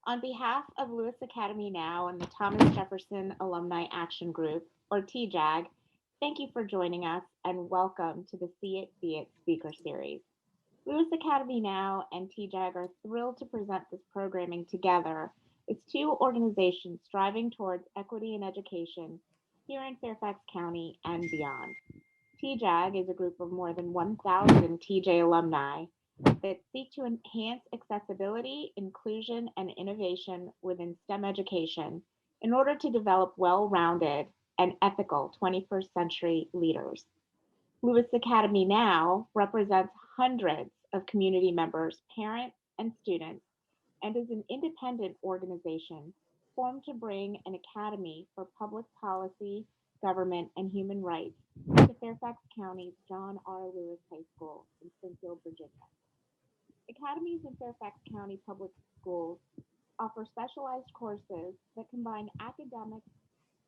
On behalf of Lewis Academy Now and the Thomas Jefferson Alumni Action Group, or TJAG, thank you for joining us and welcome to the See It, Be It speaker series. Lewis Academy Now and TJAG are thrilled to present this programming together as two organizations striving towards equity in education here in Fairfax County and beyond. TJAG is a group of more than 1,000 TJ alumni that seek to enhance accessibility, inclusion, and innovation within STEM education in order to develop well rounded and ethical 21st century leaders. Lewis Academy Now represents hundreds of community members, parents, and students, and is an independent organization formed to bring an academy for public policy, government, and human rights to Fairfax County's John R. Lewis High School in Springfield, Virginia. Academies in Fairfax County Public Schools offer specialized courses that combine academic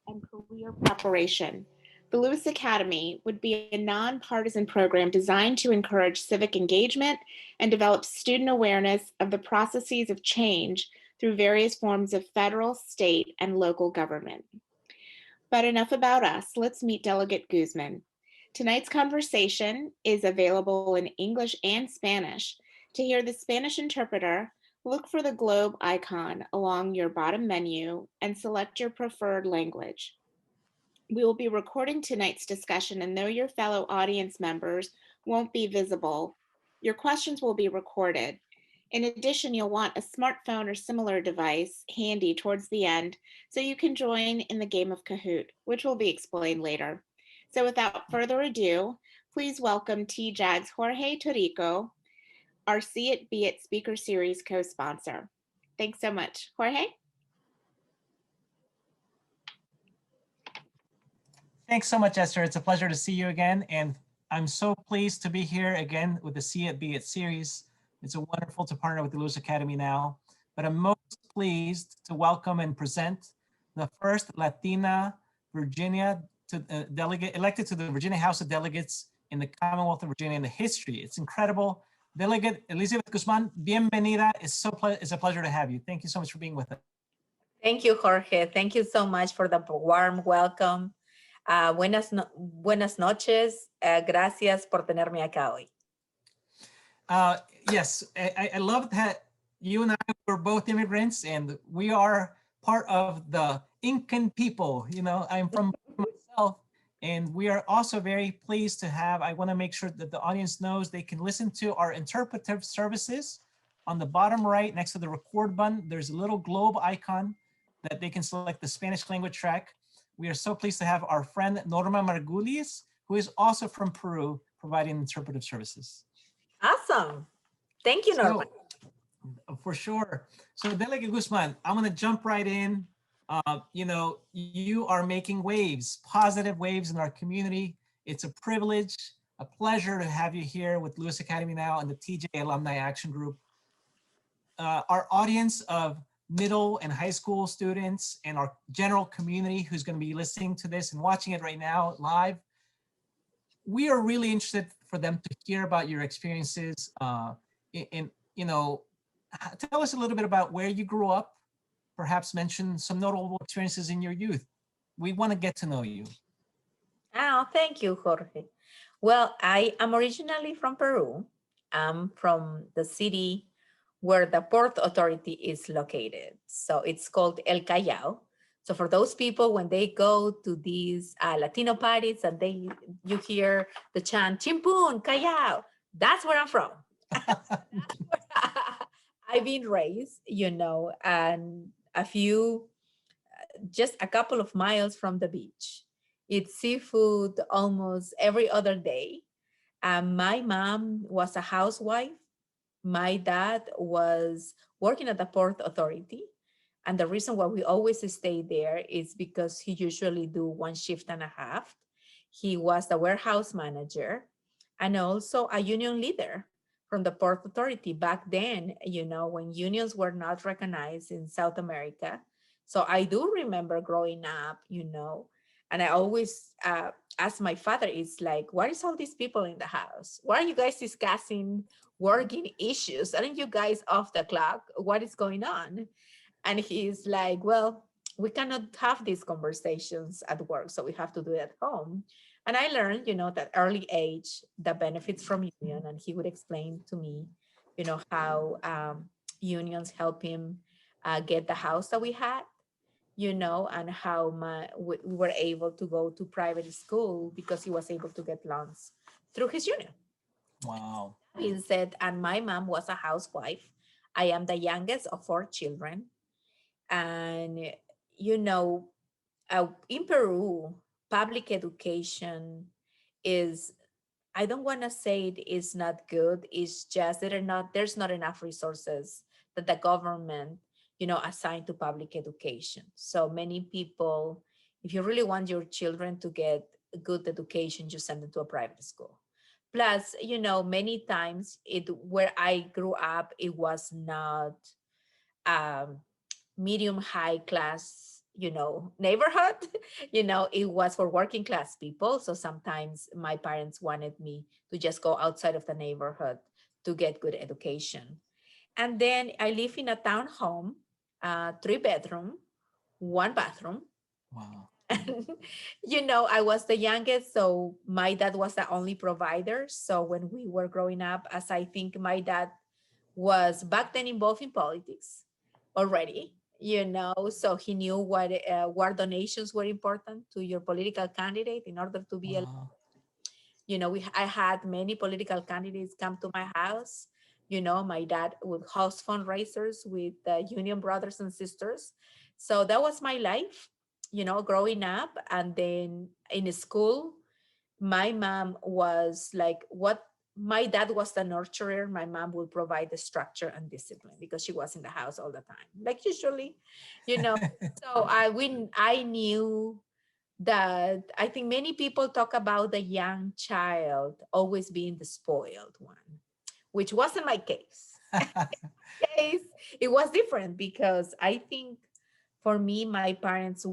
and career preparation. The Lewis Academy would be a nonpartisan program designed to encourage civic engagement and develop student awareness of the processes of change through various forms of federal, state, and local government. But enough about us. Let's meet Delegate Guzman. Tonight's conversation is available in English and Spanish. To hear the Spanish interpreter, look for the globe icon along your bottom menu and select your preferred language. We will be recording tonight's discussion, and though your fellow audience members won't be visible, your questions will be recorded. In addition, you'll want a smartphone or similar device handy towards the end so you can join in the game of Kahoot, which will be explained later. So without further ado, please welcome TJAG's Jorge Torico, our See It, Be It speaker series co-sponsor. Thanks so much. Jorge? Thanks so much, Esther. It's a pleasure to see you again. And I'm so pleased to be here again with the See It, Be It series. It's a wonderful to partner with the Lewis Academy Now, but I'm most pleased to welcome and present the first Latina Virginia delegate elected to the Virginia House of Delegates in the Commonwealth of Virginia in the history. It's incredible. Delegate Elizabeth Guzman, bienvenida. It's a pleasure to have you. Thank you so much for being with us. Thank you, Jorge. Thank you so much for the warm welcome. Buenas noches. Gracias por tenerme acá hoy. Yes, I love that you and I were both immigrants, and we are part of the Incan people. You know, I'm from myself, and we are also very pleased to have, I want to make sure that the audience knows they can listen to our interpretive services. On the bottom right, next to the record button, there's a little globe icon that they can select the Spanish language track. We are so pleased to have our friend Norma Margulies, who is also from Peru, providing interpretive services. Awesome. Thank you, Norma. For sure. So Delegate Guzman, I'm going to jump right in. You know, you are making waves, positive waves in our community. It's a privilege, a pleasure to have you here with Lewis Academy Now and the TJ Alumni Action Group. Our audience of middle and high school students and our general community who's going to be listening to this and watching it right now live, we are really interested for them to hear about your experiences. You know, tell us a little bit about where you grew up, perhaps mention some notable experiences in your youth. We want to get to know you. Oh, thank you, Jorge. Well, I am originally from Peru. I'm from the city where the Port Authority is located. So it's called El Callao. So for those people, when they go to these Latino parties and you hear the chant, Chimpun, Callao, that's where I'm from. That's where I've been raised, you know, and just a couple of miles from the beach. It's seafood almost every other day. My mom was a housewife. My dad was working at the Port Authority. And the reason why we always stay there is because he usually do 1 shift and a half. He was the warehouse manager and also a union leader from the Port Authority back then, you know, when unions were not recognized in South America. So I do remember growing up, you know, and I always ask my father, it's like, what is all these people in the house? Why are you guys discussing working issues? Aren't you guys off the clock? What is going on? And he's like, well, we cannot have these conversations at work, so we have to do it at home. And I learned, that early age, the benefits from union. And he would explain to me, how unions help him get the house that we had, and how we were able to go to private school because he was able to get loans through his union. Wow. He said, and my mom was a housewife. I am the youngest of 4 children. And, you know, in Peru, public education is, I don't want to say it is not good. It's just that there's not enough resources that the government, assigned to public education. So many people, if you really want your children to get a good education, you send them to a private school. Plus, many times where I grew up, it was not um, medium high class, neighborhood. It was for working class people. So sometimes my parents wanted me to just go outside of the neighborhood to get good education. And then I live in a townhome, 3 bedroom, 1 bathroom. Wow. And, I was the youngest, so my dad was the only provider. So when we were growing up, as I think my dad was back then involved in politics already, so he knew what donations were important to your political candidate in order to be Wow. I had many political candidates come to my house. My dad would host fundraisers with union brothers and sisters. So that was my life, growing up. And then in school, my mom was like, what my dad was the nurturer. My mom would provide the structure and discipline because she was in the house all the time, like usually, you know. So I knew that I think many people talk about the young child always being the spoiled one, which wasn't my case. Case, it was different because I think for me, my parents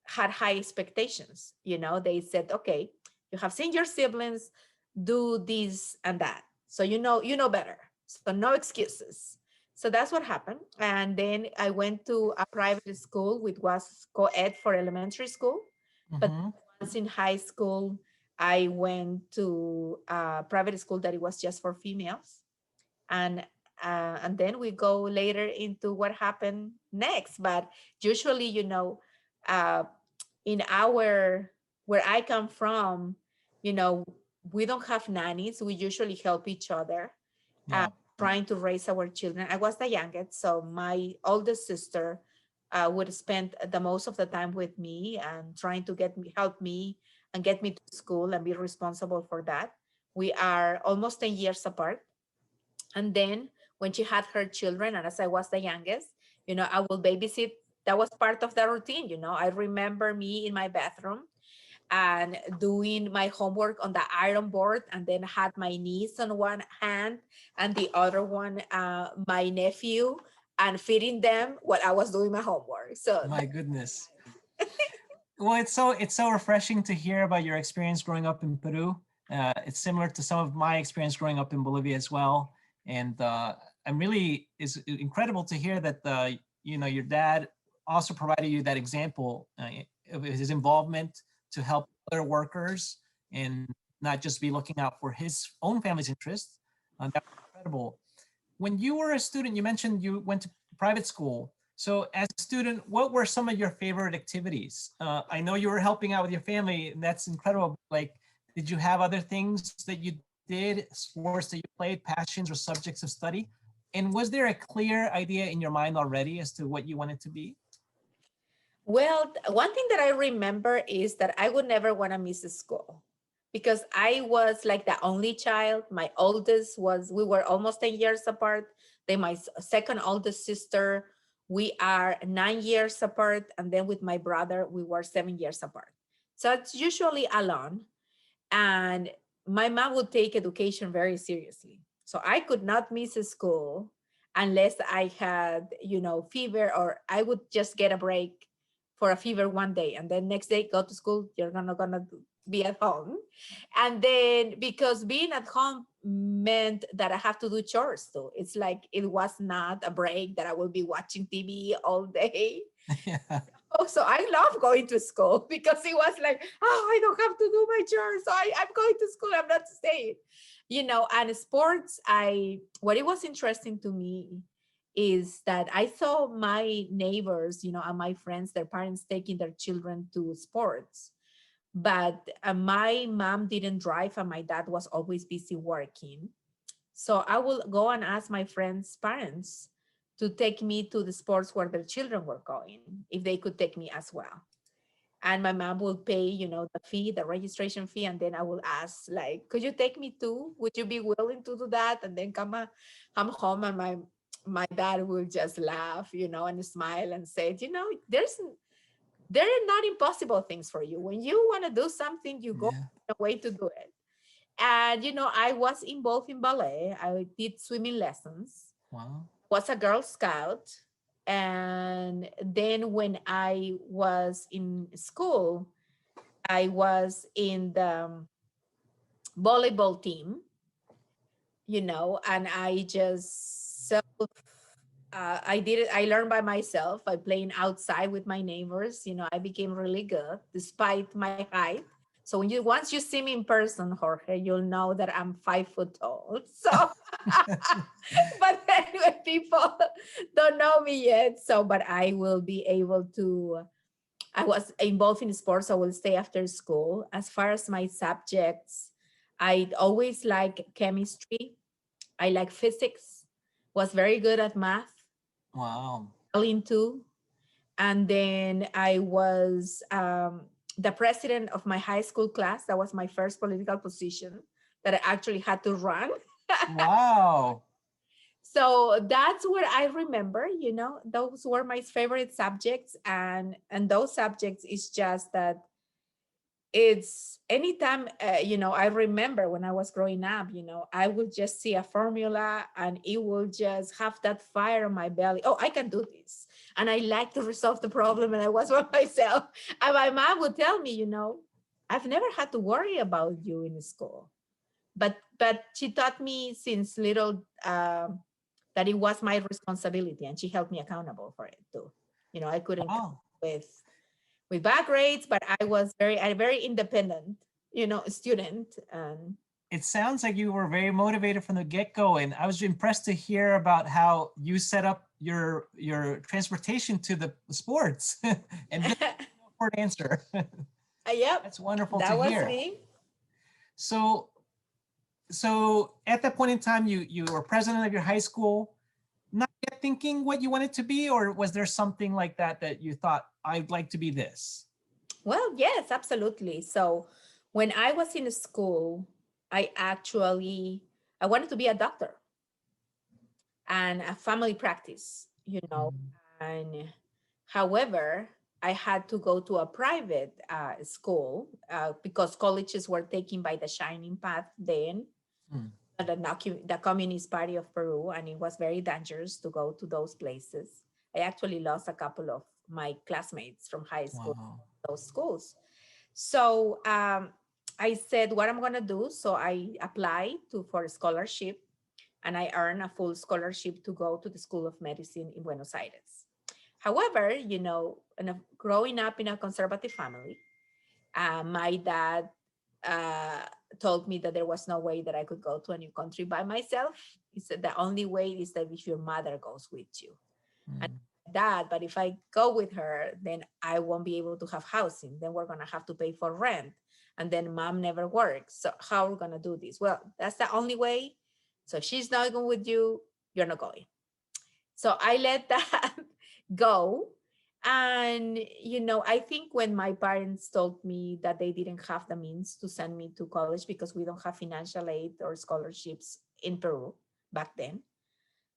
had high expectations. They said, okay, you have seen your siblings do this and that. So you know better. So no excuses. So that's what happened. And then I went to a private school, which was co-ed for elementary school. But Hmm. once in high school, I went to a private school that it was just for females. And then we go later into what happened next. But usually, uh, in where I come from, you know, we don't have nannies. We usually help each other, uh, Yeah. trying to raise our children. I was the youngest, so my oldest sister would spend the most of the time with me and trying to help me and get me to school and be responsible for that. We are almost 10 years apart. And then when she had her children, and as I was the youngest, I will babysit. That was part of the routine. I remember me in my bathroom and doing my homework on the iron board, and then had my niece on one hand and the other one, my nephew, and feeding them while I was doing my homework. So My goodness. Well, it's so refreshing to hear about your experience growing up in Peru. It's similar to some of my experience growing up in Bolivia as well, and I'm really it's incredible to hear that your dad also provided you that example of his involvement to help other workers and not just be looking out for his own family's interests. That was incredible. When you were a student, you mentioned you went to private school. So as a student, what were some of your favorite activities? I know you were helping out with your family, and that's incredible. Like, did you have other things that you did, sports that you played, passions or subjects of study? And was there a clear idea in your mind already as to what you wanted to be? well, one thing that I remember is that I would never want to miss school because I was like the only child. My oldest we were almost 10 years apart. Then my second oldest sister, we are 9 years apart. And then with my brother, we were 7 years apart. So it's usually alone. And my mom would take education very seriously. So I could not miss school unless I had, fever, or I would just get a break for a fever one day, and then next day go to school. You're gonna be at home. And then because being at home meant that I have to do chores too. It's like it was not a break that I will be watching TV all day. Yeah. Oh, so I love going to school because it was like, oh, I don't have to do my chores. So I'm going to school. I'm not staying. And sports, what it was interesting to me is that I saw my neighbors, and my friends, their parents taking their children to sports. But my mom didn't drive and my dad was always busy working. So I will go and ask my friends' parents to take me to the sports where their children were going, if they could take me as well. And my mom will pay, the fee, the registration fee, and then I will ask, like, could you take me too? Would you be willing to do that? And then come home, and my dad will just laugh, and smile and say, there are not impossible things for you. When you want to do something, you go Yeah. a way to do it. And I was involved in ballet. I did swimming lessons, Wow. was a Girl Scout. And then when I was in school, I was in the volleyball team, and I just I did it. I learned by myself. I playing outside with my neighbors. I became really good despite my height. So once you see me in person, Jorge, you'll know that I'm 5 foot tall. So, but anyway, people don't know me yet. So, but I will be able to. I was involved in sports. I will stay after school. As far as my subjects, I always like chemistry. I like physics. Was very good at math. Wow. Into. And then I was the president of my high school class. That was my first political position that I actually had to run. Wow. So that's what I remember. Those were my favorite subjects, and those subjects is just that it's anytime I remember when I was growing up, I would just see a formula and it will just have that fire on my belly. Oh, I can do this, and I like to resolve the problem, and I was by myself. And my mom would tell me, I've never had to worry about you in school, but she taught me since little that it was my responsibility, and she held me accountable for it too. I couldn't come Wow. with bad grades, but I was a very independent, student. And It sounds like you were very motivated from the get-go, and I was impressed to hear about how you set up your transportation to the sports. And this is a short answer. yep, That's wonderful to that was hear. me. So at that point in time, you were president of your high school, not yet thinking what you wanted to be, or was there something like that you thought, I'd like to be this? Well, yes, absolutely. So when I was in school, I wanted to be a doctor and a family practice, and however, I had to go to a private school because colleges were taken by the Shining Path then, Mm. the Communist Party of Peru, and it was very dangerous to go to those places. I actually lost a couple of my classmates from high school, Wow. those schools. So I said, what I'm gonna do. So I applied for a scholarship, and I earned a full scholarship to go to the School of Medicine in Buenos Aires. However, growing up in a conservative family, my dad uh, told me that there was no way that I could go to a new country by myself. He said the only way is that if your mother goes with you. And Mm. dad, but if I go with her, then I won't be able to have housing. Then we're gonna have to pay for rent. And then mom never works. So how are we gonna do this? Well, that's the only way. So if she's not going with you, you're not going. So I let that go. And I think when my parents told me that they didn't have the means to send me to college because we don't have financial aid or scholarships in Peru back then,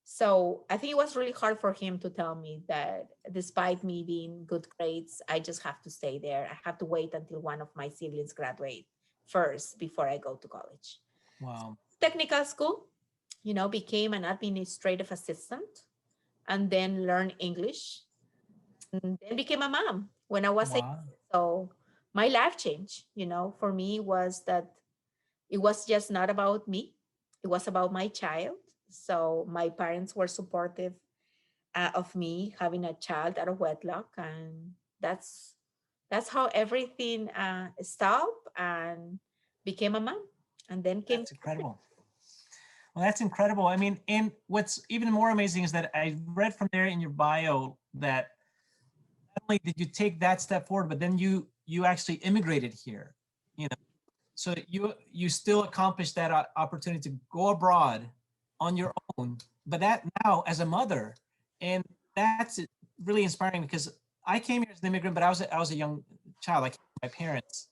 so I think it was really hard for him to tell me that despite me being good grades, I just have to stay there. I have to wait until one of my siblings graduate first before I go to college. Wow. Technical school, became an administrative assistant, and then learned English, and then became a mom when I was 8. Wow. So my life changed, for me was that it was just not about me. it was about my child. So my parents were supportive of me having a child out of wedlock, and that's how everything stopped and became a mom, and then came. That's incredible. Well, that's incredible. I mean, and what's even more amazing is that I read from there in your bio that not only did you take that step forward, but then you actually immigrated here. You know, so you still accomplished that opportunity to go abroad on your own, but that now as a mother, and that's really inspiring because I came here as an immigrant, but I was a young child. I came with my parents,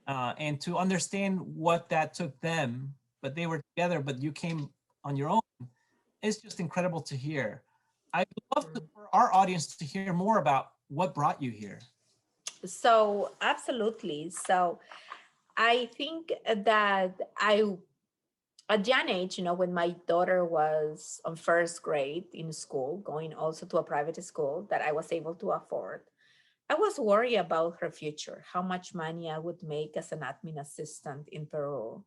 and to understand what that took them, but they were together, but you came on your own. It's just incredible to hear. I'd love for our audience to hear more about what brought you here. So absolutely. So I think that at young age, when my daughter was on first grade in school, going also to a private school that I was able to afford, I was worried about her future, how much money I would make as an admin assistant in Peru,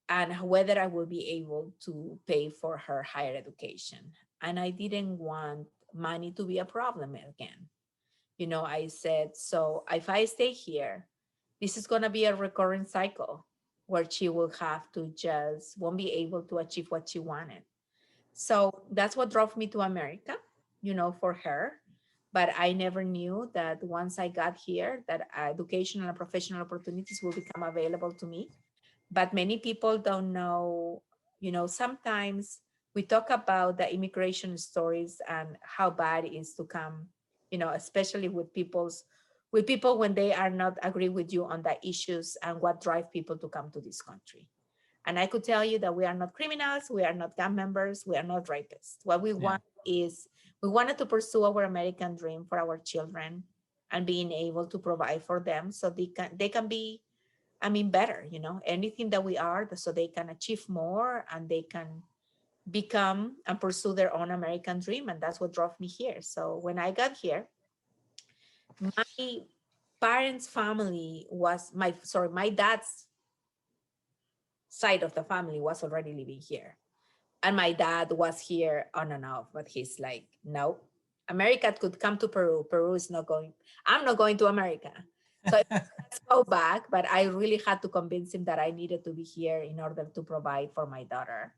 and whether I would be able to pay for her higher education. And I didn't want money to be a problem again. I said, so if I stay here, this is going to be a recurring cycle where she will have to just won't be able to achieve what she wanted. So that's what drove me to America, for her. But I never knew that once I got here, that educational and professional opportunities will become available to me. But many people don't know, sometimes we talk about the immigration stories and how bad it is to come, especially with people when they are not agree with you on the issues and what drive people to come to this country. And I could tell you that we are not criminals, we are not gang members, we are not rapists. What we want is we wanted to pursue our American dream for our children and being able to provide for them so they can be, better, anything that we are, so they can achieve more and they can become and pursue their own American dream. And that's what drove me here. So when I got here, my parents' family was my dad's side of the family was already living here. And my dad was here on and off, but he's like, no, America could come to Peru. Peru is not going, I'm not going to America. So let's go back. But I really had to convince him that I needed to be here in order to provide for my daughter.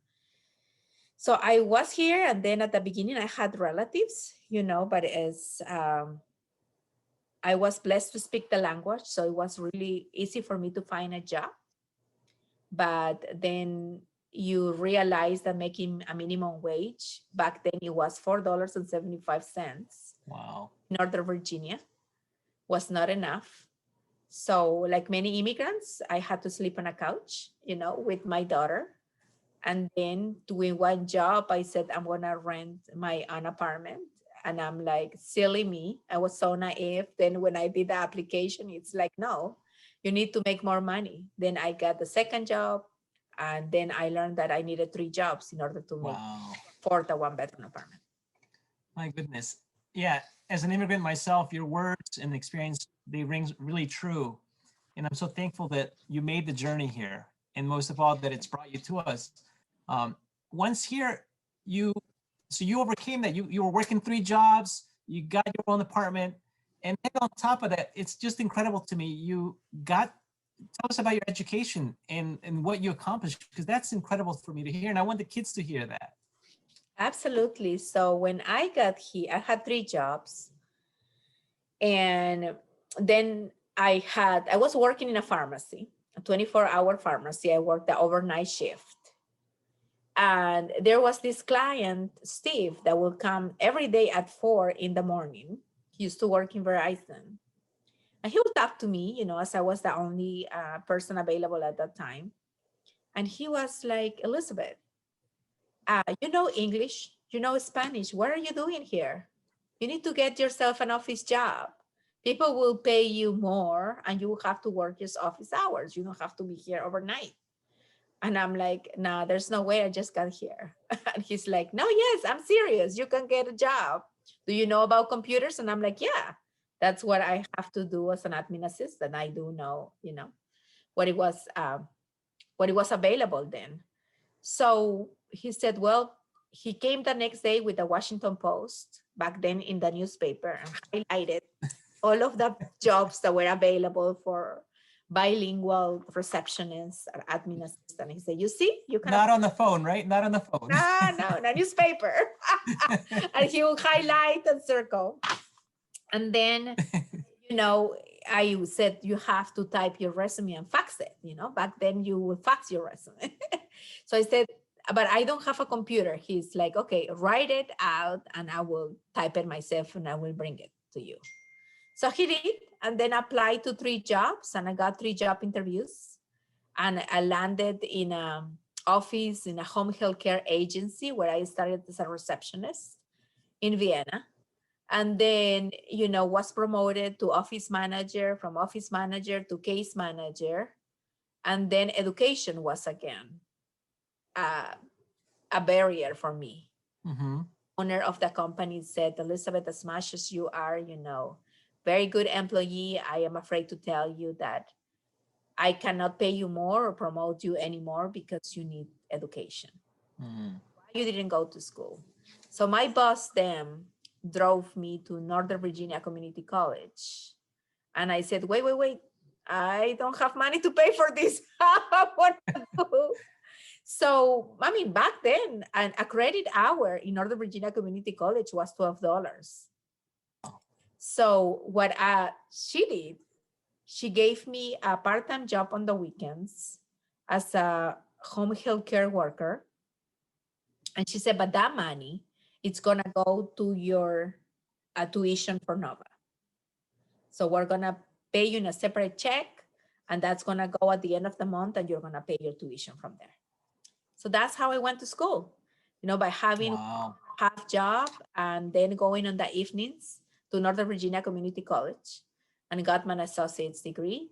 So I was here, and then at the beginning I had relatives, but as I was blessed to speak the language, so it was really easy for me to find a job. But then you realize that making a minimum wage back then, it was $4.75. Wow. In Northern Virginia was not enough. So like many immigrants, I had to sleep on a couch, with my daughter. And then doing one job, I said, I'm gonna rent my own apartment. And I'm like, silly me. I was so naive. Then when I did the application, it's like, no, you need to make more money. Then I got the second job. And then I learned that I needed 3 jobs in order to make afford a 1-bedroom apartment. My goodness. Yeah. As an immigrant myself, your words and experience, they ring really true. And I'm so thankful that you made the journey here. And most of all, that it's brought you to us. Once here, you overcame that. You were working 3 jobs, you got your own apartment. And then on top of that, it's just incredible to me. Tell us about your education and what you accomplished, because that's incredible for me to hear. And I want the kids to hear that. Absolutely. So when I got here, I had 3 jobs. And then I was working in a pharmacy, a 24-hour pharmacy. I worked the overnight shift. And there was this client, Steve, that would come every day at 4 in the morning. He used to work in Verizon. And he would talk to me, as I was the only person available at that time. And he was like, Elizabeth, you know English, you know Spanish. What are you doing here? You need to get yourself an office job. People will pay you more and you will have to work your office hours. You don't have to be here overnight. And I'm like, nah, there's no way, I just got here. And he's like, no, yes, I'm serious. You can get a job. Do you know about computers? And I'm like, yeah, that's what I have to do as an admin assistant. I do know, what it was available then. So he said, well, he came the next day with the Washington Post, back then in the newspaper, and highlighted all of the jobs that were available for bilingual receptionists or admin assistant. He said, you see, you can. Not on the phone, right? Not on the phone. No, in a newspaper. And he will highlight and circle. And then, I said, you have to type your resume and fax it. Back then you would fax your resume. So I said, but I don't have a computer. He's like, okay, write it out and I will type it myself and I will bring it to you. So he did, and then applied to 3 jobs, and I got 3 job interviews, and I landed in an office in a home health care agency where I started as a receptionist in Vienna, and then was promoted to office manager, from office manager to case manager, and then education was again a barrier for me. Mm-hmm. Owner of the company said, Elizabeth, as much as you are, very good employee, I am afraid to tell you that I cannot pay you more or promote you anymore because you need education. Mm-hmm. You didn't go to school. So my boss then drove me to Northern Virginia Community College. And I said, wait, I don't have money to pay for this. What do I do? So, back then, a credit hour in Northern Virginia Community College was $12. So what she did, she gave me a part-time job on the weekends as a home health care worker. And she said, but that money, it's gonna go to your tuition for Nova. So we're gonna pay you in a separate check, and that's gonna go at the end of the month, and you're gonna pay your tuition from there. So that's how I went to school, by having Wow. half job and then going on the evenings to Northern Virginia Community College and got my associate's degree.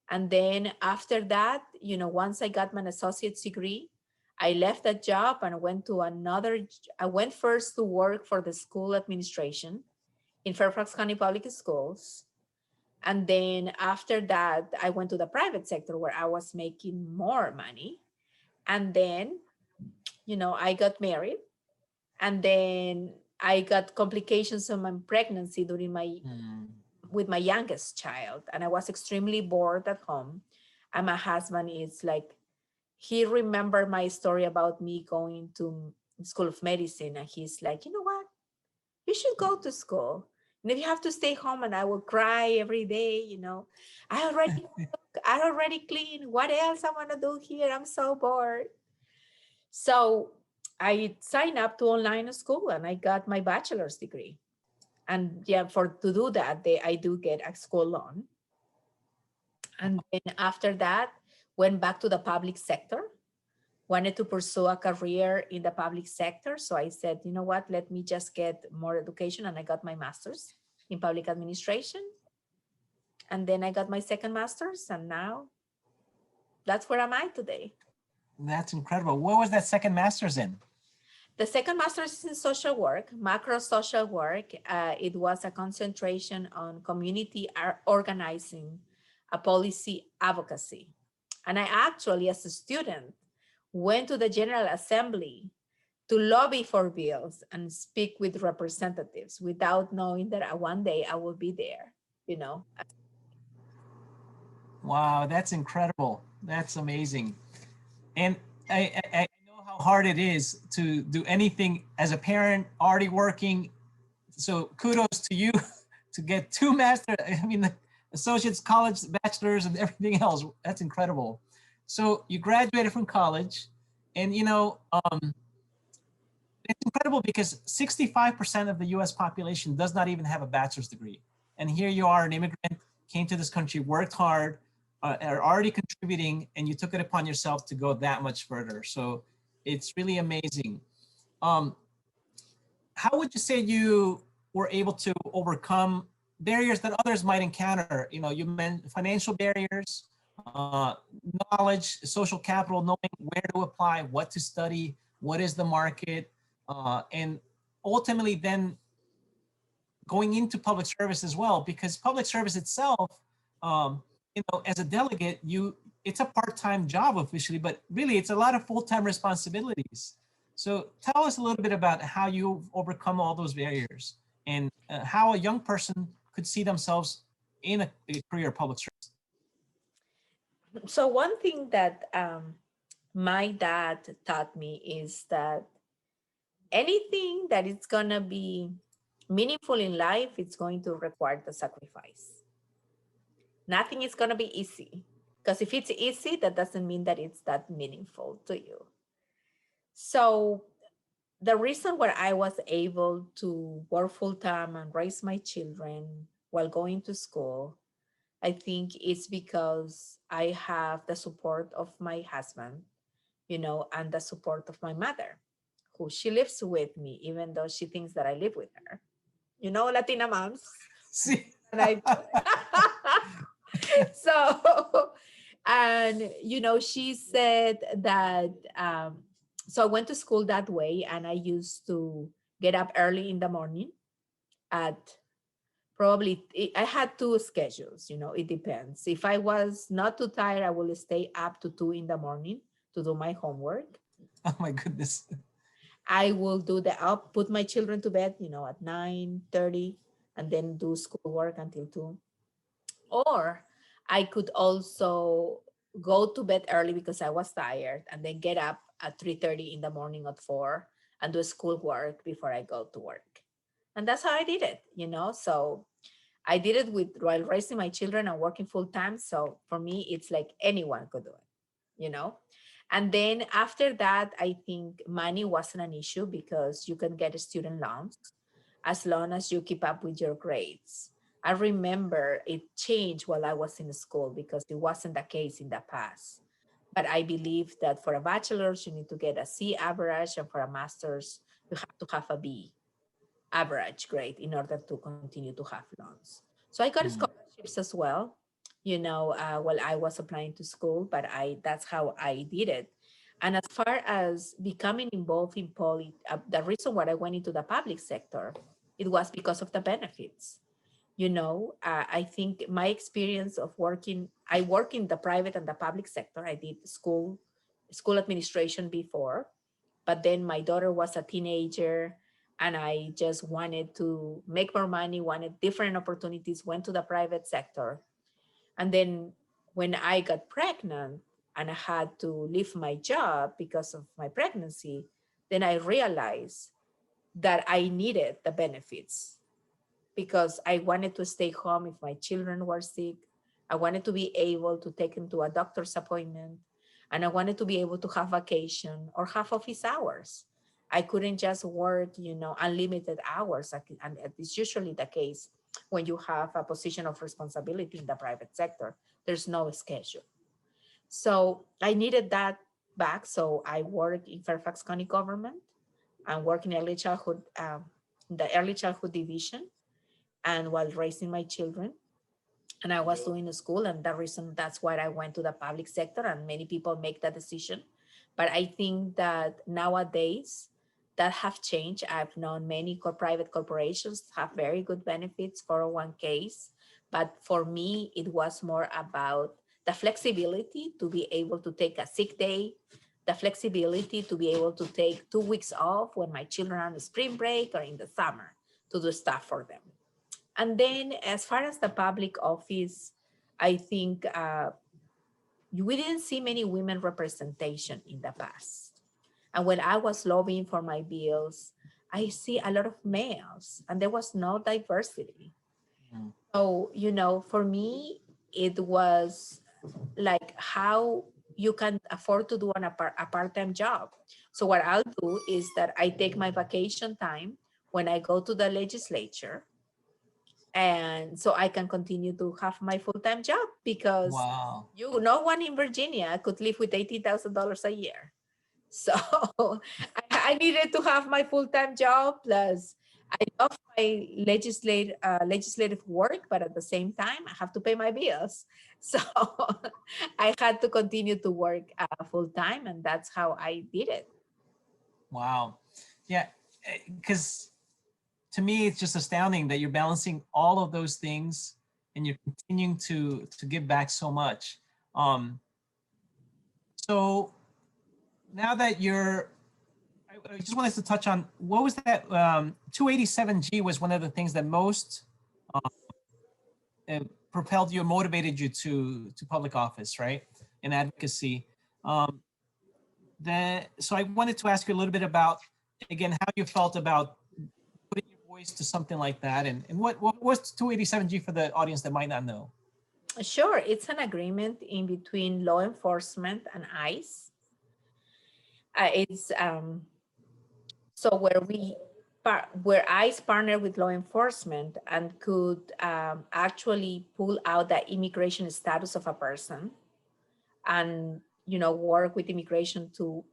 And then after that, once I got my associate's degree, I left that job and I went first to work for the school administration in Fairfax County Public Schools. And then after that, I went to the private sector where I was making more money. And then, I got married, and then I got complications of my pregnancy with my youngest child. And I was extremely bored at home. And my husband is like, he remembered my story about me going to School of Medicine. And he's like, you know what? You should go to school. And if you have to stay home, and I will cry every day, I already clean. What else I want to do here? I'm so bored. So I signed up to online school and I got my bachelor's degree. And to do that, I do get a school loan. And then after that, went back to the public sector, wanted to pursue a career in the public sector. So I said, you know what, let me just get more education. And I got my master's in public administration. And then I got my second master's, and now that's where I'm at today. That's incredible. What was that second master's in? The second master's is in social work, macro social work. It was a concentration on community organizing, a policy advocacy. And I actually, as a student, went to the General Assembly to lobby for bills and speak with representatives without knowing that one day I will be there, Wow, that's incredible. That's amazing. And I know how hard it is to do anything as a parent already working. So kudos to you to get 2 masters. Associates, college, bachelors, and everything else. That's incredible. So you graduated from college, and it's incredible because 65% of the U.S. population does not even have a bachelor's degree. And here you are, an immigrant, came to this country, worked hard, are already contributing, and you took it upon yourself to go that much further. So it's really amazing. How would you say you were able to overcome barriers that others might encounter? You mentioned financial barriers, knowledge, social capital, knowing where to apply, what to study, what is the market, and ultimately then going into public service as well, because public service itself, as a delegate, you it's a part-time job officially, but really it's a lot of full-time responsibilities. So tell us a little bit about how you've overcome all those barriers and how a young person could see themselves in a career of public service. So one thing that my dad taught me is that anything that is gonna be meaningful in life, it's going to require the sacrifice. Nothing is gonna be easy. Because if it's easy, that doesn't mean that it's that meaningful to you. So the reason why I was able to work full time and raise my children while going to school, I think it's because I have the support of my husband, and the support of my mother, who she lives with me, even though she thinks that I live with her. Latina moms. See, And I so and she said that so I went to school that way, and I used to get up early in the morning at probably I had two schedules, it depends. If I was not too tired, I will stay up to 2 in the morning to do my homework. oh my goodness. I will I'll put my children to bed, at 9:30, and then do schoolwork until 2. Or I could also go to bed early because I was tired, and then get up at 3:30 in the morning at 4 and do schoolwork before I go to work. And that's how I did it, So I did it while raising my children and working full time. So for me, it's like anyone could do it. And then after that, I think money wasn't an issue because you can get student loans as long as you keep up with your grades. I remember it changed while I was in school because it wasn't the case in the past. But I believe that for a bachelor's, you need to get a C average, and for a master's, you have to have a B average grade in order to continue to have loans. So I got scholarships as well, while I was applying to school, but that's how I did it. And as far as becoming involved in the reason why I went into the public sector, it was because of the benefits. I think my experience of I work in the private and the public sector. I did school administration before, but then my daughter was a teenager and I just wanted to make more money, wanted different opportunities, went to the private sector. And then when I got pregnant and I had to leave my job because of my pregnancy, then I realized that I needed the benefits because I wanted to stay home if my children were sick. I wanted to be able to take them to a doctor's appointment, and I wanted to be able to have vacation or half office hours. I couldn't just work, unlimited hours. And it's usually the case when you have a position of responsibility in the private sector. There's no schedule. So I needed that back. So I work in Fairfax County government. I'm working the early childhood division, and while raising my children, and I was doing school, and that's why I went to the public sector, and many people make that decision. But I think that nowadays that have changed. I've known many private corporations have very good benefits, 401ks, but for me it was more about the flexibility to be able to take a sick day, the flexibility to be able to take 2 weeks off when my children are on spring break or in the summer to do stuff for them. And then as far as the public office, I think we didn't see many women representation in the past. And when I was lobbying for my bills, I see a lot of males and there was no diversity. So, for me, it was like how you can afford to do a part-time job. So what I'll do is that I take my vacation time when I go to the legislature, and so I can continue to have my full-time job because Wow. no one in Virginia could live with $80,000 a year. So I needed to have my full-time job. Plus, I love my legislative work, but at the same time, I have to pay my bills. So I had to continue to work full-time, and that's how I did it. Wow. Yeah, because to me, it's just astounding that you're balancing all of those things and you're continuing to give back so much. So now that I just wanted to touch on what was that 287G was one of the things that most propelled you, motivated you to public office, right? In advocacy. So I wanted to ask you a little bit about, again, how you felt about putting your voice to something like that, and what was 287G for the audience that might not know? Sure, it's an agreement in between law enforcement and ICE. It's so where ICE partnered with law enforcement and could actually pull out the immigration status of a person, and work with immigration to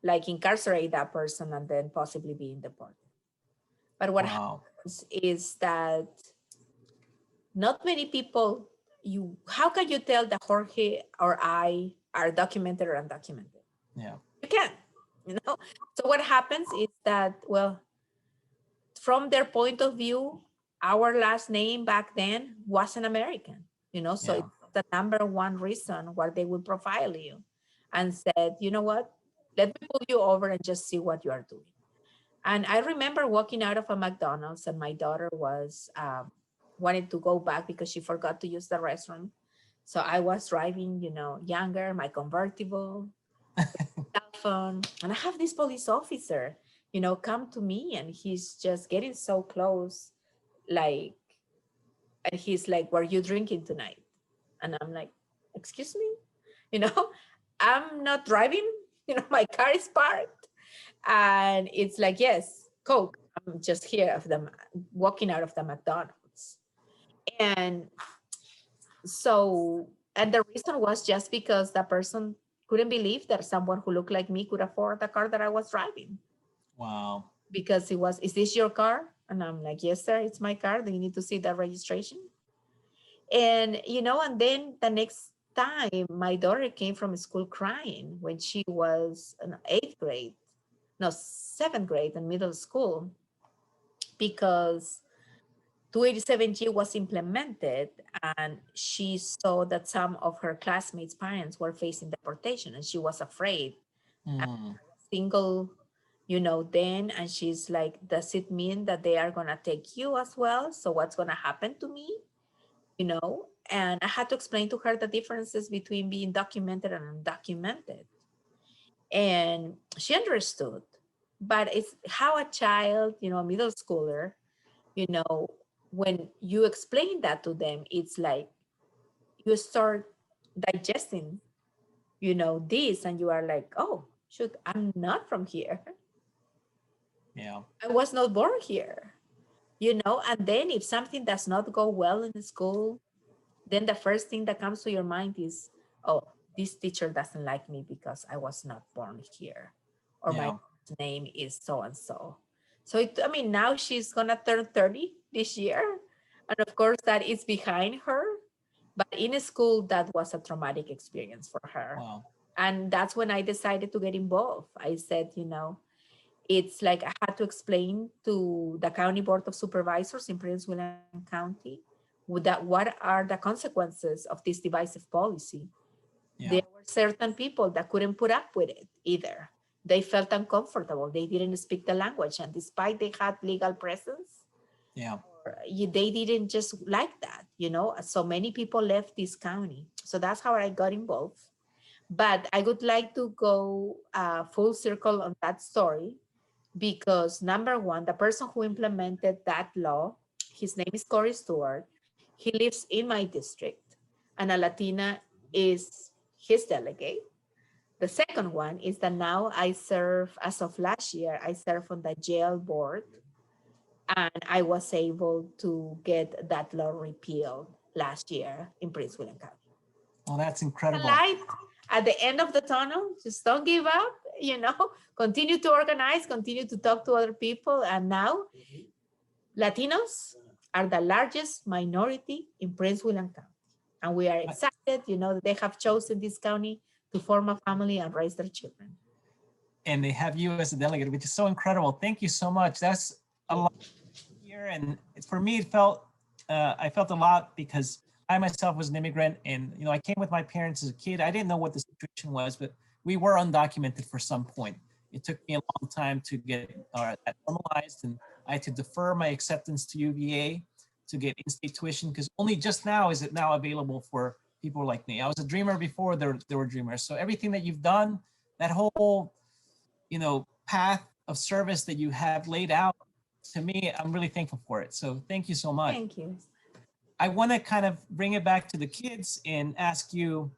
like incarcerate that person and then possibly being deported. But what Wow. happens is that not many people, how can you tell that Jorge or I are documented or undocumented? Yeah. You can't, So what happens is that, well, from their point of view, our last name back then wasn't American, so Yeah. it's the number one reason why they would profile you and said, you know what, let me pull you over and just see what you are doing. And I remember walking out of a McDonald's and my daughter was wanted to go back because she forgot to use the restroom. So I was driving, younger, my convertible, cell phone, and I have this police officer, come to me, and he's just getting so close, like, and he's like, "Were you drinking tonight?" And I'm like, "Excuse me, you know, I'm not driving. My car is parked." And it's like, "Yes, Coke. I'm just here of them walking out of the McDonald's." And so, and the reason was just because the person couldn't believe that someone who looked like me could afford the car that I was driving. Wow. Because it was, "Is this your car?" And I'm like, "Yes, sir, it's my car. Do you need to see the registration?" And, and then the next time my daughter came from school crying when she was in 7th grade in middle school, because 287G was implemented, and she saw that some of her classmates' parents were facing deportation, and she was afraid. Mm. Single, then, and she's like, "Does it mean that they are going to take you as well? So what's going to happen to me?" And I had to explain to her the differences between being documented and undocumented. And she understood. But it's how a child, a middle schooler, you know, when you explain that to them, it's like you start digesting, this, and you are like, "Oh, shoot, I'm not from here. Yeah. I was not born here." And then if something does not go well in school, then the first thing that comes to your mind is, "Oh, this teacher doesn't like me because I was not born here, or my Yeah. name is so and so." So now she's gonna turn 30 this year, and of course that is behind her. But in school, that was a traumatic experience for her, Wow. and that's when I decided to get involved. I said, it's like I had to explain to the County Board of Supervisors in Prince William County what are the consequences of this divisive policy. Yeah. There were certain people that couldn't put up with it either. They felt uncomfortable. They didn't speak the language, and despite they had legal presence, Yeah. they didn't just like that. So many people left this county. So that's how I got involved. But I would like to go full circle on that story, because number one, the person who implemented that law, his name is Corey Stewart. He lives in my district, and a Latina is his delegate. The second one is that now I serve, as of last year, I serve on the jail board, and I was able to get that law repealed last year in Prince William County. Well, that's The incredible. light at the end of the tunnel. Just don't give up, continue to organize, continue to talk to other people. And now Latinos are the largest minority in Prince William County. And we are excited, that they have chosen this county to form a family and raise their children. And they have you as a delegate, which is so incredible. Thank you so much. That's a lot here. And for me, I felt a lot because I myself was an immigrant, and I came with my parents as a kid. I didn't know what the situation was, but we were undocumented for some point. It took me a long time to get that normalized, and I had to defer my acceptance to UVA to get in-state tuition because only just now is it now available for people like me. I was a dreamer before there were dreamers. So everything that you've done, that whole path of service that you have laid out, to me, I'm really thankful for it. So thank you so much. Thank you. I want to kind of bring it back to the kids and ask you,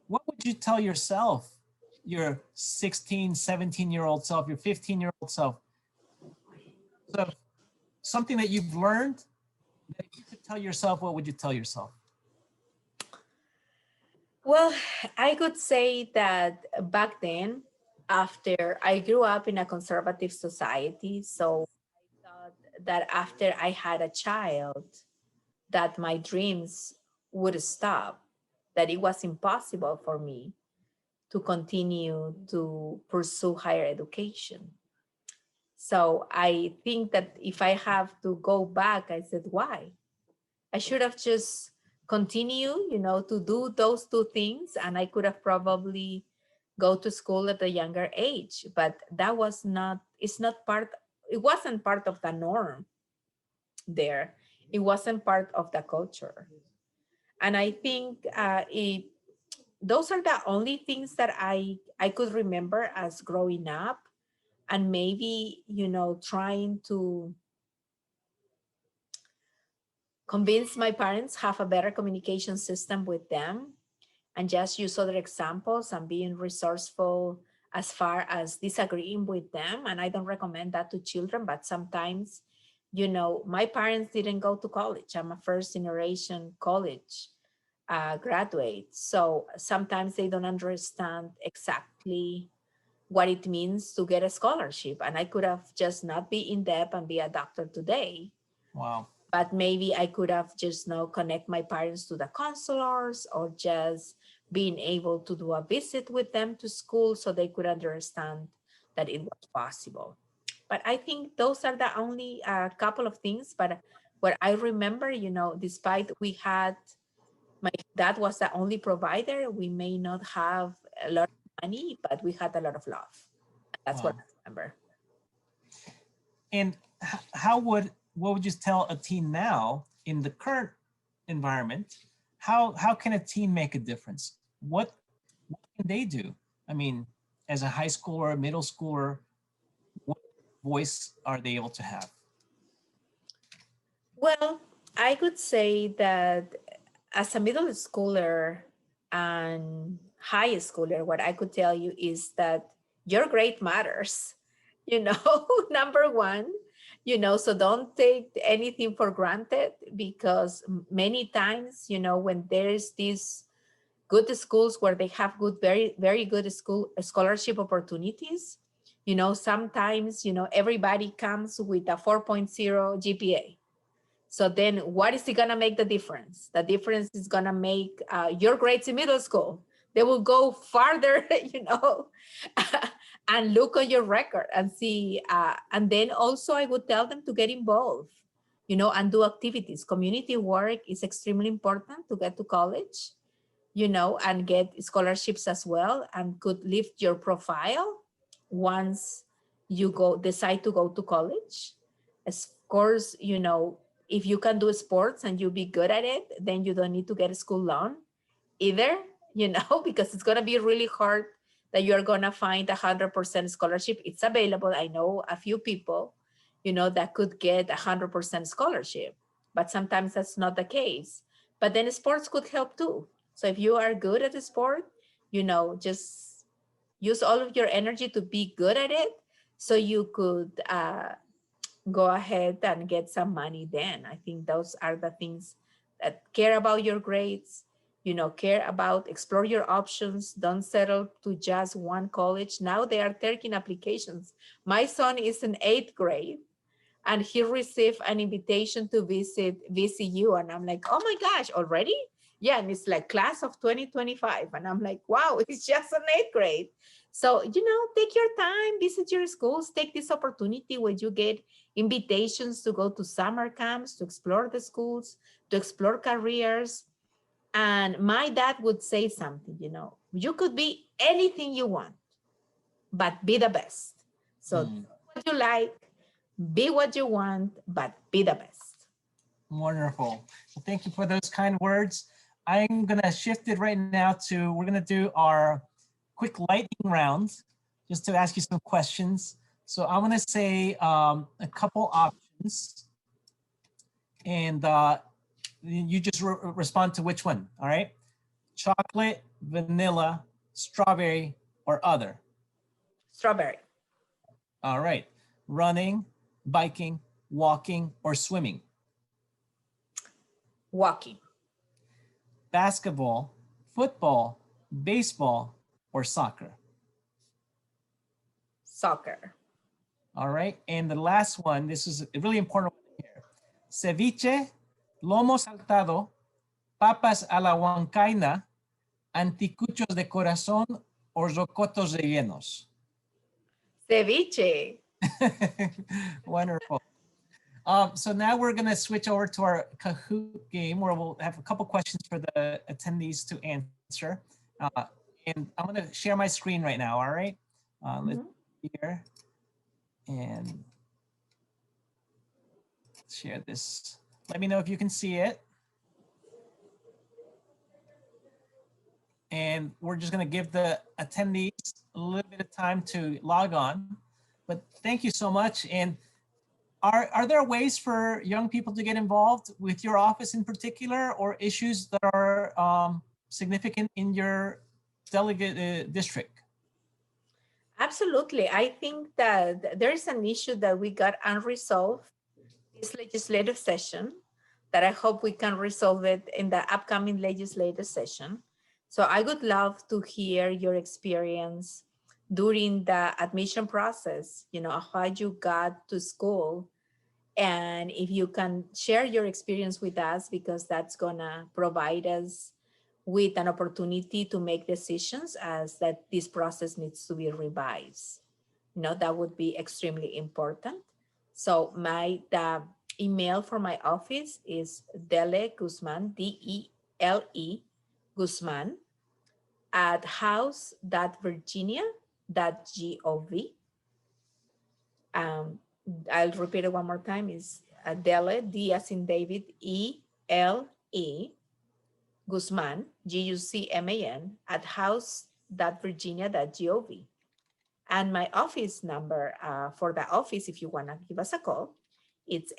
what would you tell yourself, your 16, 17-year-old self, your 15-year-old self? So something that you've learned that you could tell yourself, what would you tell yourself? Well, I could say that back then, after I grew up in a conservative society, so I thought that after I had a child, that my dreams would stop, that it was impossible for me to continue to pursue higher education. So I think that if I have to go back, I said, why? I should have just continued, to do those two things, and I could have probably go to school at a younger age. But that was not, it's not part, it wasn't part of the norm there. It wasn't part of the culture. And I think those are the only things that I could remember as growing up, and maybe, trying to convince my parents, have a better communication system with them, and just use other examples and being resourceful as far as disagreeing with them. And I don't recommend that to children, but sometimes, my parents didn't go to college. I'm a first generation college graduate. So sometimes they don't understand exactly what it means to get a scholarship. And I could have just not be in debt and be a doctor today. Wow. But maybe I could have just connect my parents to the counselors, or just being able to do a visit with them to school so they could understand that it was possible. But I think those are the only couple of things. But what I remember, despite we had, my dad was the only provider, we may not have a lot of money, but we had a lot of love. That's what Wow. I remember. And what would you tell a teen now in the current environment? How can a teen make a difference? What can they do? I mean, as a high schooler, a middle schooler, what voice are they able to have? Well, I could say that as a middle schooler and high schooler, what I could tell you is that your grade matters, number one, so don't take anything for granted, because many times, when there's these good schools where they have good, very, very good scholarship opportunities, sometimes, everybody comes with a 4.0 GPA. So then what is it going to make the difference? The difference is going to make your grades in middle school. They will go farther, and look on your record and see. And then also I would tell them to get involved, and do activities. Community work is extremely important to get to college, and get scholarships as well, and could lift your profile once you decide to go to college. Of course, if you can do sports and you be good at it, then you don't need to get a school loan either, because it's going to be really hard that you're going to find 100% scholarship. It's available. I know a few people, that could get 100% scholarship, but sometimes that's not the case. But then sports could help too. So if you are good at the sport, just use all of your energy to be good at it, so you could go ahead and get some money then. I think those are the things that care about your grades, care about, explore your options. Don't settle to just one college. Now they are taking applications. My son is in 8th grade, and he received an invitation to visit VCU. And I'm like, oh my gosh, already? Yeah, and it's like class of 2025. And I'm like, wow, it's just an 8th grade. So, take your time, visit your schools, take this opportunity when you get invitations to go to summer camps, to explore the schools, to explore careers. And my dad would say something, you know, you could be anything you want, but be the best. So do what you like, be what you want, but be the best. Wonderful. Well, thank you for those kind words. I'm gonna shift it right now to, we're gonna do our quick lightning round, just to ask you some questions. So I'm gonna say a couple options, and you just respond to which one, all right? Chocolate, vanilla, strawberry, or other. Strawberry. All right. Running, biking, walking, or swimming. Walking. Basketball, football, baseball, or soccer. Soccer. All right. And the last one, this is a really important one here. Ceviche, lomo saltado, papas a la huancaina, anticuchos de corazón, or rocotos rellenos. Ceviche. Wonderful. So now we're going to switch over to our Kahoot game, where we'll have a couple questions for the attendees to answer. And I'm going to share my screen right now. All right. Let's see here. And share this. Let me know if you can see it. And we're just going to give the attendees a little bit of time to log on. But thank you so much. And are there ways for young people to get involved with your office in particular, or issues that are significant in your delegate district? Absolutely. I think that there is an issue that we got unresolved this legislative session that I hope we can resolve it in the upcoming legislative session. So I would love to hear your experience during the admission process, you know, how you got to school. And if you can share your experience with us, because that's gonna provide us with an opportunity to make decisions as that this process needs to be revised. You know, that would be extremely important. So the email for my office is Dele Guzman, DELE Guzman at house.virginia.gov. I'll repeat it one more time. Is Dele, D as in David, ELE Guzman, Guzman, at house.virginia.gov. And my office number for the office, if you want to give us a call, it's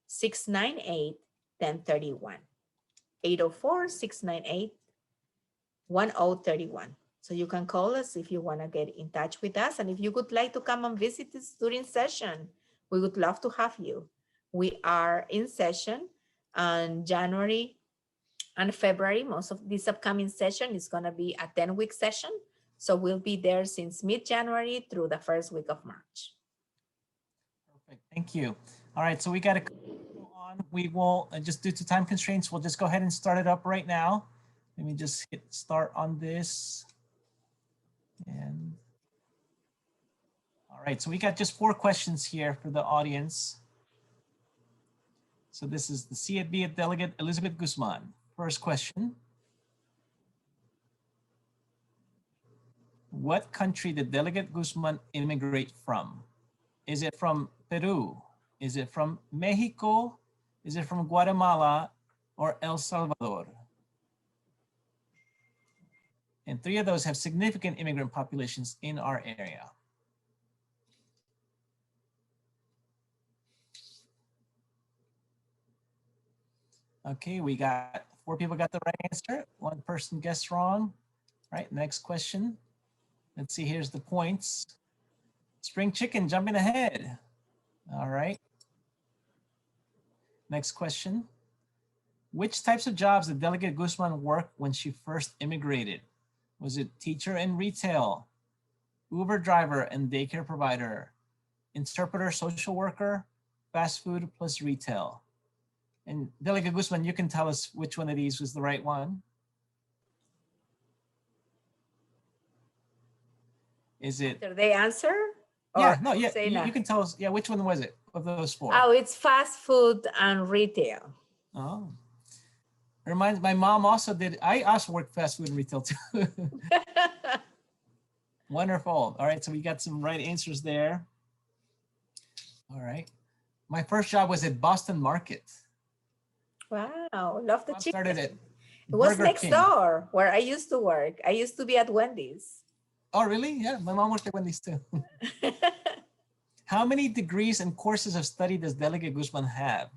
804-698-1031. 804-698-1031. So you can call us if you want to get in touch with us. And if you would like to come and visit us during session, we would love to have you. We are in session on January and February. Most of this upcoming session is going to be a 10-week session. So we'll be there since mid-January through the first week of March. Perfect. Thank you. All right. So we got to go on. We will, just due to time constraints, we'll just go ahead and start it up right now. Let me just hit start on this. And all right, so we got just 4 questions here for the audience. So this is the CFB Delegate Elizabeth Guzman. First question. What country did Delegate Guzman immigrate from? Is it from Peru? Is it from Mexico? Is it from Guatemala or El Salvador? And 3 of those have significant immigrant populations in our area. Okay, we got 4 people got the right answer. 1 person guessed wrong. All right, next question. Let's see, here's the points. Spring Chicken jumping ahead. All right. Next question. Which types of jobs did Delegate Guzman work when she first immigrated? Was it teacher and retail, Uber driver and daycare provider, interpreter, social worker, fast food plus retail? And Delegate Guzman, you can tell us which one of these was the right one. Is it? Did they answer? Yeah, no, yeah, you can tell us, yeah, which one was it of those 4? Oh, it's fast food and retail. Oh, Reminds my mom also did. I also worked fast food and retail too. Wonderful. All right, so we got some right answers there. All right. My first job was at Boston Market. Wow, love the Mom chicken. started at It was Burger next King. door where I used to work. I used to be at Wendy's. Oh, really? Yeah, my mom worked at Wendy's too. How many degrees and courses of study does Delegate Guzman have?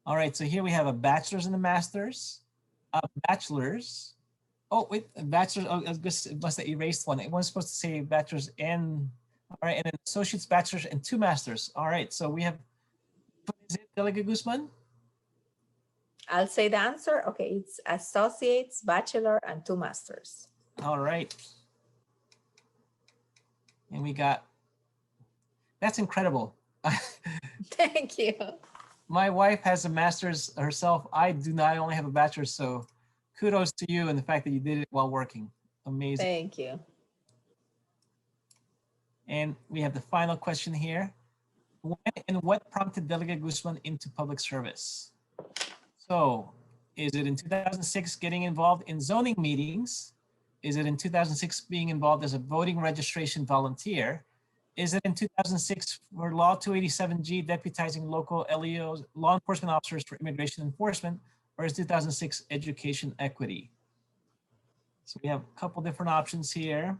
All right, so here we have a bachelor's and a master's, a bachelor's. Oh, wait, a bachelor's. Oh, I guess it must have erased one. It was supposed to say bachelor's and, all right, and an associate's, bachelor's, and 2 masters. All right, so we have, what is it, Delegate Guzman? I'll say the answer. Okay, it's associates, bachelor, and 2 masters. All right. And we got, that's incredible. Thank you. My wife has a master's herself. I do not, I only have a bachelor's, so kudos to you and the fact that you did it while working. Amazing. Thank you. And we have the final question here. When and what prompted Delegate Guzman into public service? So is it in 2006 getting involved in zoning meetings? Is it in 2006 being involved as a voting registration volunteer? Is it in 2006 for Law 287G deputizing local LEOs, law enforcement officers for immigration enforcement, or is 2006 education equity? So we have a couple different options here.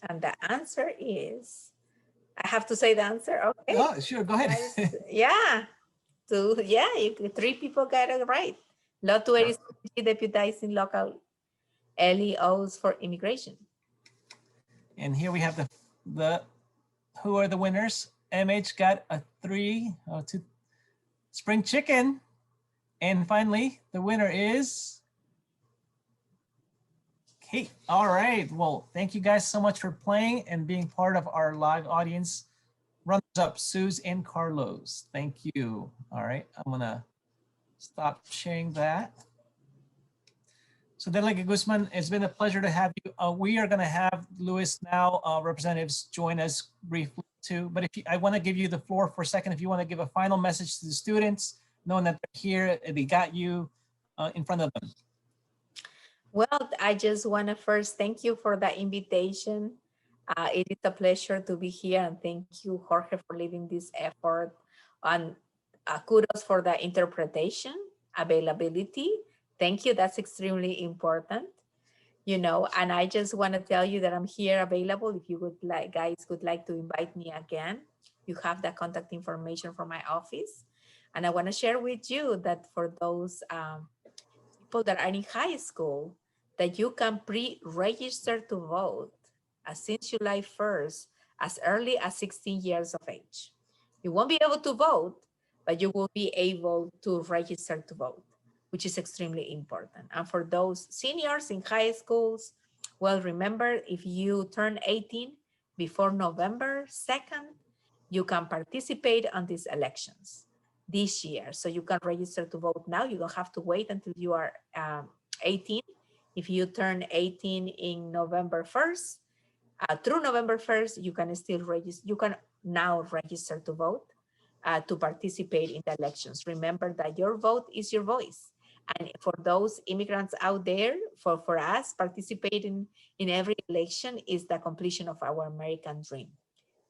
And the answer is, I have to say the answer, okay? Oh, sure, go ahead. Yeah, yeah, 3 people got it right. Law 287G deputizing local LEOs for immigration. And here we have the who are the winners? MH got a 3, 2, spring chicken. And finally, the winner is Kate. All right. Well, thank you guys so much for playing and being part of our live audience. Runners up, Suze and Carlos. Thank you. All right. I'm going to stop sharing that. So Delegate Guzman, it's been a pleasure to have you. We are going to have Luis now representatives join us briefly too. But I want to give you the floor for a second. If you want to give a final message to the students, knowing that they're here, they got you in front of them. Well, I just want to first thank you for the invitation. It is a pleasure to be here, and thank you, Jorge, for leading this effort. And kudos for the interpretation, availability. Thank you. That's extremely important. You know, and I just want to tell you that I'm here available. If you would like, guys would like to invite me again, you have the contact information for my office. And I want to share with you that for those people that are in high school, that you can pre-register to vote since July 1st, as early as 16 years of age. You won't be able to vote, but you will be able to register to vote, which is extremely important. And for those seniors in high schools, well, remember, if you turn 18 before November 2nd, you can participate on these elections this year. So you can register to vote now. You don't have to wait until you are 18. If you turn 18 in November 1st, through November 1st, you can still register. You can now register to vote to participate in the elections. Remember that your vote is your voice. And for those immigrants out there, for us, participating in every election is the completion of our American dream.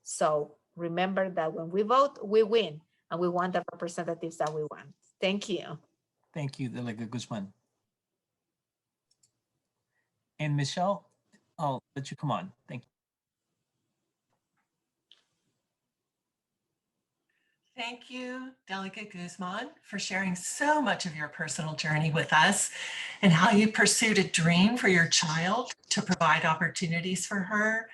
So remember that when we vote, we win, and we want the representatives that we want. Thank you. Thank you, Delegate Guzman. And Michelle, I'll let you come on. Thank you. Thank you, Delegate Guzman, for sharing so much of your personal journey with us and how you pursued a dream for your child to provide opportunities for her.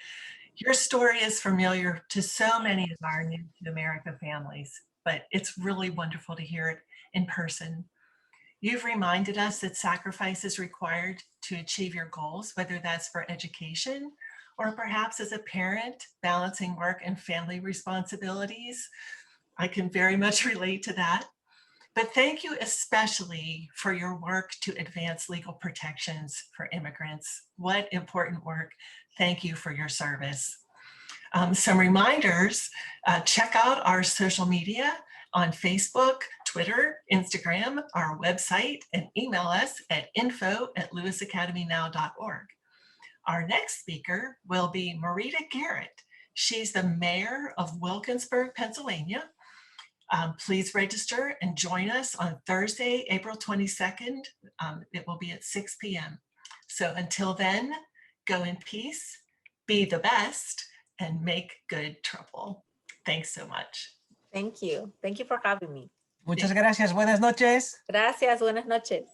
Your story is familiar to so many of our new to America families, but it's really wonderful to hear it in person. You've reminded us that sacrifice is required to achieve your goals, whether that's for education or perhaps as a parent balancing work and family responsibilities. I can very much relate to that. But thank you especially for your work to advance legal protections for immigrants. What important work. Thank you for your service. Some reminders, check out our social media on Facebook, Twitter, Instagram, our website, and email us at info@lewisacademynow.org. Our next speaker will be Marita Garrett. She's the mayor of Wilkinsburg, Pennsylvania. Please register and join us on Thursday, April 22nd. It will be at 6 p.m. So until then, go in peace, be the best, and make good trouble. Thanks so much. Thank you. Thank you for having me. Muchas gracias. Buenas noches. Gracias. Buenas noches.